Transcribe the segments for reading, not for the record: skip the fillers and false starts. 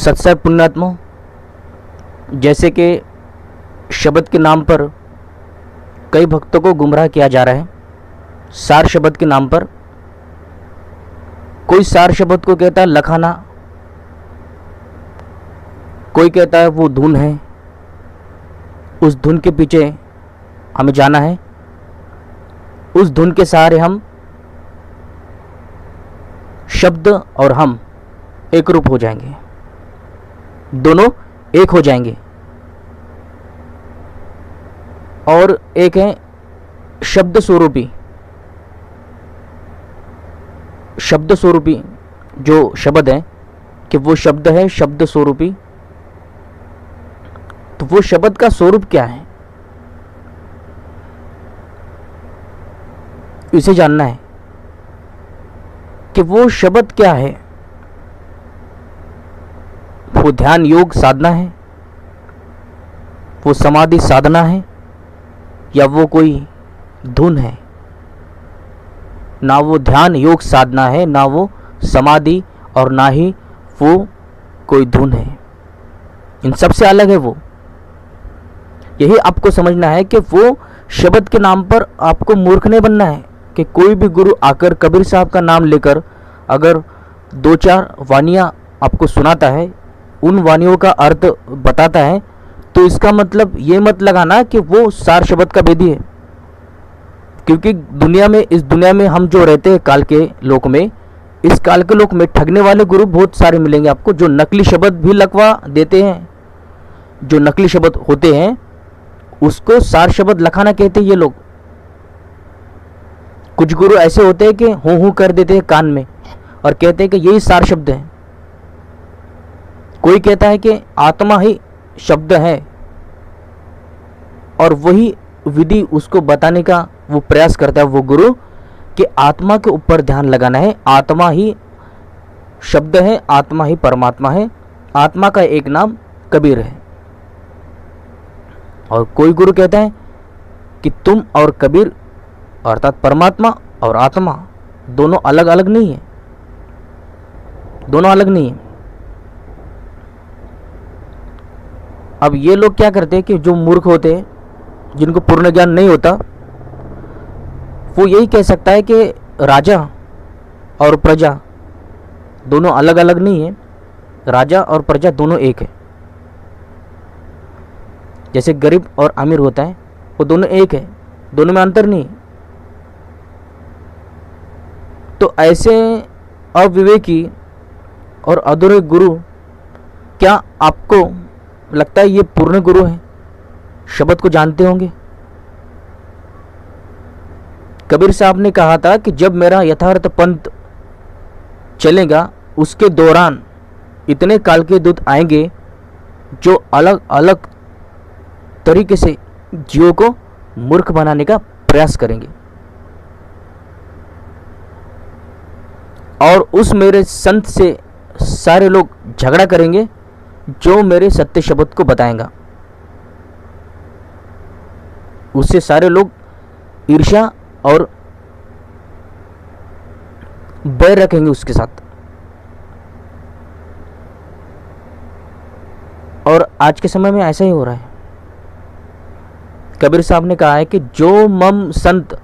सत्संग पुण्यात्मा, जैसे कि शब्द के नाम पर कई भक्तों को गुमराह किया जा रहा है। सार शब्द के नाम पर कोई सार शब्द को कहता है लखाना, कोई कहता है वो धुन है, उस धुन के पीछे हमें जाना है, उस धुन के सहारे हम शब्द और हम एक रूप हो जाएंगे, दोनों एक हो जाएंगे। और एक है शब्द स्वरूपी, शब्द स्वरूपी जो शब्द है कि वो शब्द है शब्द स्वरूपी। तो वो शब्द का स्वरूप क्या है, इसे जानना है कि वो शब्द क्या है। वो ध्यान योग साधना है, वो समाधि साधना है, या वो कोई धुन है। ना वो ध्यान योग साधना है, ना वो समाधि, और ना ही वो कोई धुन है। इन सब से अलग है वो। यही आपको समझना है कि वो शब्द के नाम पर आपको मूर्ख नहीं बनना है कि कोई भी गुरु आकर कबीर साहब का नाम लेकर अगर दो चार वानियाँ आपको सुनाता है, उन वानियों का अर्थ बताता है, तो इसका मतलब ये मत लगाना कि वो सार शब्द का भेदी है। क्योंकि दुनिया में, इस दुनिया में हम जो रहते हैं काल के लोक में, इस काल के लोक में ठगने वाले गुरु बहुत सारे मिलेंगे आपको, जो नकली शब्द भी लगवा देते हैं। जो नकली शब्द होते हैं उसको सार शब्द लखाना कहते हैं ये लोग। कुछ गुरु ऐसे होते हैं कि हूँ कर देते हैं कान में और कहते हैं कि यही सार शब्द है। कोई कहता है कि आत्मा ही शब्द है और वही विधि उसको बताने का वो प्रयास करता है वो गुरु कि आत्मा के ऊपर ध्यान लगाना है, आत्मा ही शब्द है, आत्मा ही परमात्मा है, आत्मा का एक नाम कबीर है। और कोई गुरु कहता है कि तुम और कबीर अर्थात परमात्मा और आत्मा दोनों अलग अलग नहीं है, दोनों अलग नहीं है। अब ये लोग क्या करते हैं कि जो मूर्ख होते हैं, जिनको पूर्ण ज्ञान नहीं होता, वो यही कह सकता है कि राजा और प्रजा दोनों अलग अलग नहीं है, राजा और प्रजा दोनों एक है। जैसे गरीब और अमीर होता है वो दोनों एक है, दोनों में अंतर नहीं है। तो ऐसे अविवेकी और अधूरे गुरु, क्या आपको लगता है ये पूर्ण गुरु है, शब्द को जानते होंगे? कबीर साहब ने कहा था कि जब मेरा यथार्थ पंथ चलेगा उसके दौरान इतने काल के दूत आएंगे जो अलग अलग तरीके से जीवों को मूर्ख बनाने का प्रयास करेंगे, और उस मेरे संत से सारे लोग झगड़ा करेंगे जो मेरे सत्य शब्द को बताएगा। उससे सारे लोग ईर्ष्या और बैर रखेंगे उसके साथ। और आज के समय में ऐसा ही हो रहा है। कबीर साहब ने कहा है कि जो मम संत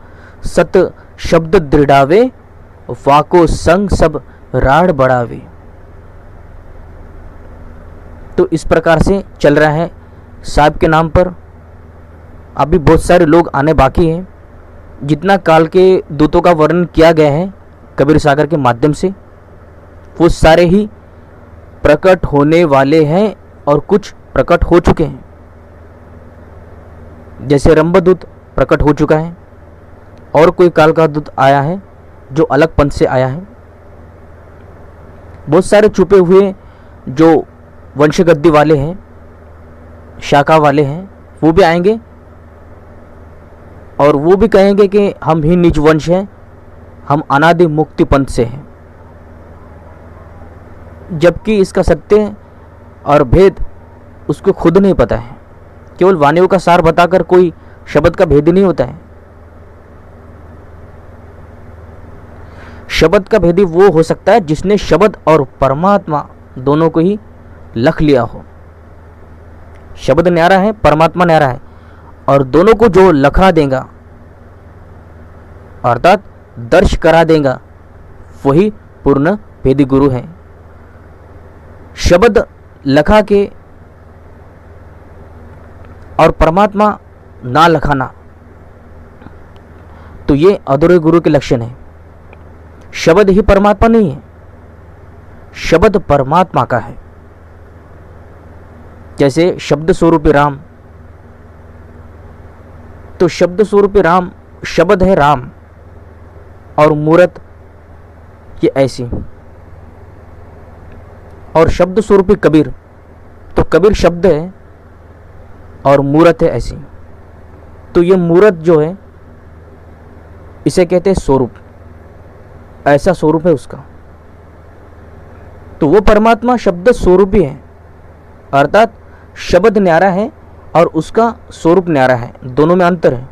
सत शब्द दृढ़ावे, वाको संग सब राड़ बढ़ावे। तो इस प्रकार से चल रहा है साहब के नाम पर। अभी बहुत सारे लोग आने बाकी हैं। जितना काल के दूतों का वर्णन किया गया है कबीर सागर के माध्यम से, वो सारे ही प्रकट होने वाले हैं और कुछ प्रकट हो चुके हैं। जैसे रंभदूत प्रकट हो चुका है, और कोई काल का दूत आया है जो अलग पंथ से आया है। बहुत सारे छुपे हुए जो वंशगद्दी वाले हैं, शाखा वाले हैं, वो भी आएंगे और वो भी कहेंगे कि हम ही निज वंश हैं, हम अनादि मुक्ति पंथ से हैं। जबकि इसका सत्य और भेद उसको खुद नहीं पता है। केवल वाणियों का सार बताकर कोई शब्द का भेद नहीं होता है। शब्द का भेदी वो हो सकता है जिसने शब्द और परमात्मा दोनों को ही लख लिया हो। शब्द न्यारा है, परमात्मा न्यारा है, और दोनों को जो लखा देगा अर्थात दर्श करा देगा वही पूर्ण भेदी गुरु है। शब्द लखा के और परमात्मा ना लखाना, तो ये अधूरे गुरु के लक्षण है। शब्द ही परमात्मा नहीं है, शब्द परमात्मा का है। जैसे शब्द स्वरूपी राम, तो शब्द स्वरूपी राम शब्द है राम, और मूरत ये ऐसी। और शब्द स्वरूपी कबीर, तो कबीर शब्द है और मूरत है ऐसी। तो ये मूरत जो है इसे कहते हैं स्वरूप, ऐसा स्वरूप है उसका। तो वो परमात्मा शब्द स्वरूपी है, अर्थात शब्द न्यारा है और उसका स्वरूप न्यारा है, दोनों में अंतर है।